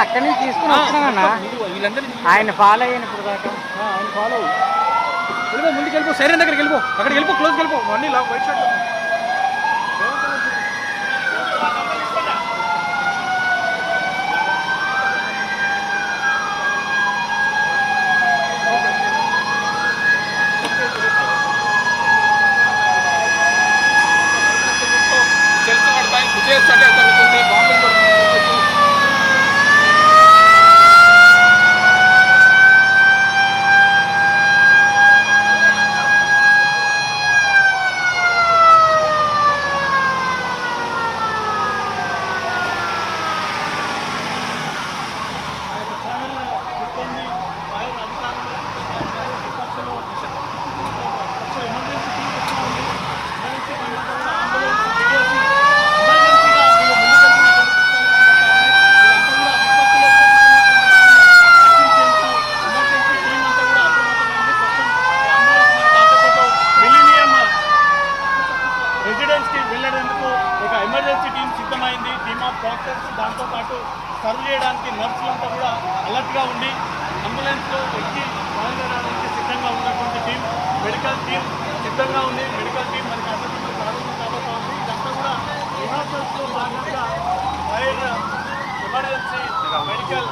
అక్కడి నుంచి తీసుకుని వస్తున్నానన్నా వీళ్ళందరినీ ఆయన ఫాలో అయ్యాను ఇప్పుడు దాకా. ఆయన ఫాలో వెళ్ళిపో, ముందుకు వెళ్ళిపో, సైరన్ దగ్గరికి వెళ్ళిపో, అక్కడికి వెళ్ళిపో, క్లోజ్కి వెళ్ళిపో. అన్నీ లాక్ వైట్ షర్ట్ సెల్స్ పడతాయి, విజయసాటి జరుగుతుంది, బాంబింగ్ జరుగుతుంది. రెసిడెన్స్కి వెళ్ళేందుకు ఒక ఎమర్జెన్సీ టీం సిద్ధమైంది. టీమ్ ఆఫ్ డాక్టర్స్, దాంతోపాటు సర్వ్ చేయడానికి నర్సులంతా కూడా అలర్ట్గా ఉండి అంబులెన్స్లో ఎక్కి బయలుదేరడానికి సిద్ధంగా ఉన్నటువంటి టీం, మెడికల్ టీం సిద్ధంగా ఉంది. మెడికల్ టీం మనకి అడ్డంగా ప్రారంభం కాబోతా ఉంది. ఇదంతా కూడా రిహార్సల్స్లో భాగంగా ఫైర్, ఎమర్జెన్సీ, మెడికల్,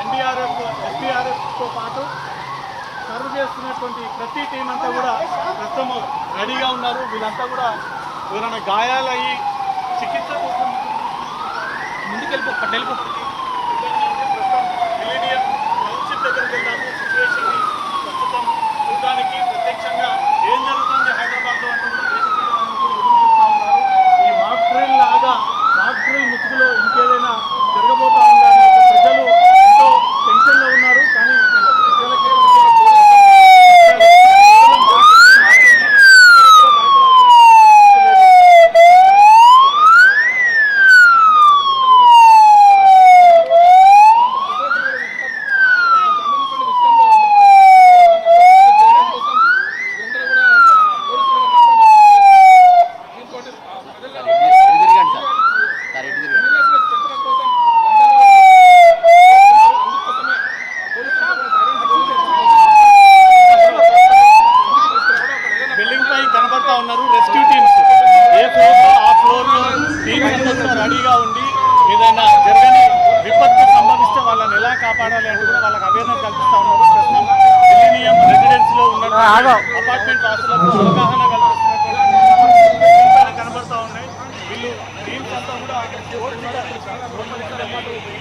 ఎన్డీఆర్ఎఫ్, ఎస్డీఆర్ఎఫ్తో పాటు సర్వ్ చేస్తున్నటువంటి ప్రతి టీం అంతా కూడా ప్రస్తుతం రెడీగా ఉన్నారు. వీళ్ళంతా కూడా ఎవరైనా గాయాలయ్యి చికిత్స కోసం ముందుకెళ్ళిపో, వెళ్ళిపో. ప్రస్తుతం మిలీనియం టౌన్షిప్ దగ్గరికి వెళ్దాము. సిచ్యువేషన్ని ప్రస్తుతం చూడడానికి ప్రత్యక్షంగా ఏం జరుగుతుంది హైదరాబాద్లో అంటే కూడా ఎదురుచూస్తూ ఉన్నారు. ఈ మాక్ డ్రిల్ లాగా, మాక్ డ్రిల్ ముసుగులో ఇంకేదైనా జరగబోతా ఉందని ప్రజలు ఎంతో టెన్షన్లో ఉన్నారు. కానీ ప్రజలకే రెడీగా ఉండి ఏదైనా జరగని విపత్తు సంభవిస్తే వాళ్ళని ఎలా కాపాడాలి అంటే కూడా వాళ్ళకి అవేర్నెస్ కల్పిస్తూ ఉన్నారు. ప్రస్తుతం మిలీనియం రెసిడెన్స్లో ఉన్న అపార్ట్మెంట్ వాసులకు అవగాహన కల్పిస్తున్నటువంటి కనబడుతూ ఉన్నాయి. వీళ్ళు టీమ్స్ అంతా కూడా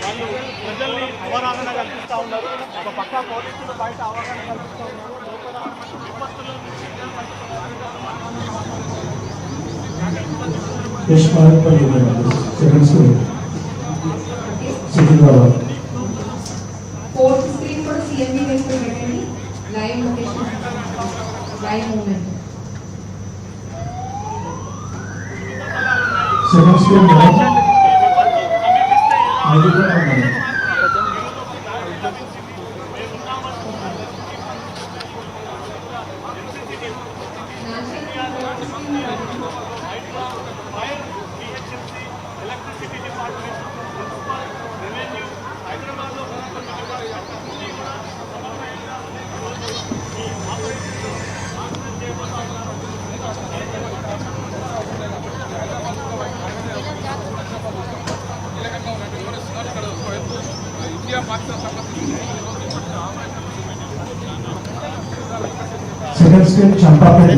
వాళ్ళు ప్రజల్ని అవగాహన కల్పిస్తూ ఉన్నారు. ఒక పక్క పోలీసులు బయట అవగాహన కల్పిస్తూ ఉన్నారు. లోపల విపత్తులు फोर्थ स्क्रीन पर सीएमवी बेस पे बैठेंगे live location live movement second screen electricity department, municipal, revenue, హైదరాబాద్లో ఇండియా పాకిస్తాన్ సంబంధించి సెకండ్ స్క్రీన్ చంపాపేట